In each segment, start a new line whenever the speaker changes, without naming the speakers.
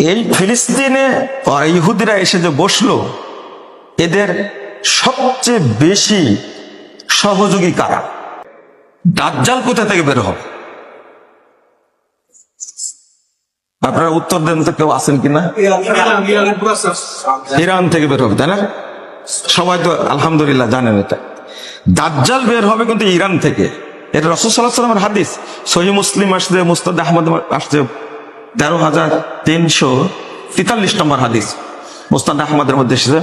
এই ফিলিস্তিনে ইহুদিরা এসে যে বসলো, এদের সবচেয়ে বেশি সহযোগী কারা? দাজ্জাল কোথা থেকে বের হবে? আপনারা উত্তর দেন তো, কেউ আছেন কিনা? ইরান থেকে বের হবে, তাই না? সবাই তো আলহামদুলিল্লাহ জানেন এটা। দাজ্জাল বের হবে কিন্তু ইরান থেকে। এটা রাসূল সাল্লাল্লাহু আলাইহি ওয়াসাল্লামের হাদিস, সহিহ মুসলিম আসছে, মুসনাদ আহমদ আসছে 13,343 নম্বর হাদিস, মুসনাদ আহমদের মধ্যে এসেছে।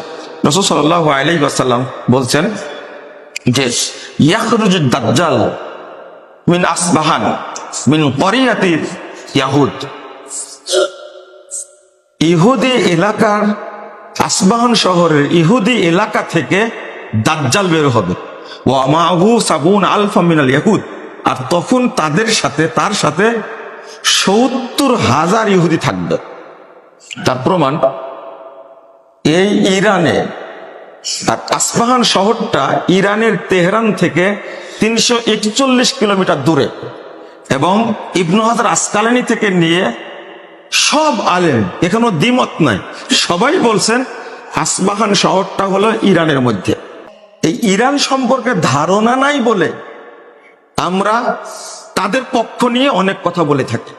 রাসূল সাল্লাল্লাহু আলাইহি ওয়াসাল্লাম বলছেন যে ইয়াখরুজুদ দাজ্জাল মিন আসবাহান মিন ক্বরিয়াতি ইয়াহুদ। ইহুদি এলাকার, আসবাহান শহরের ইহুদি এলাকা থেকে দাজ্জাল বের হবে। ওয়া মাহু সাবুন আলফা মিনাল ইয়াহুদ, আর তখন তার সাথে 70,000 ইহুদি থাকবে। তার প্রমাণ এই ইরানে, আর আসবাহান শহরটা ইরানের তেহরান থেকে 341 কিলোমিটার দূরে, এবং ইবনু হাজার আসকালানি থেকে নিয়ে সব আলেম, এখনো দ্বিমত নাই, সবাই বলছেন আসবাহান শহরটা হলো ইরানের মধ্যে। এই ইরান সম্পর্কে ধারণা নাই বলে আমরা তাদের পক্ষ নিয়ে অনেক কথা বলে থাকি।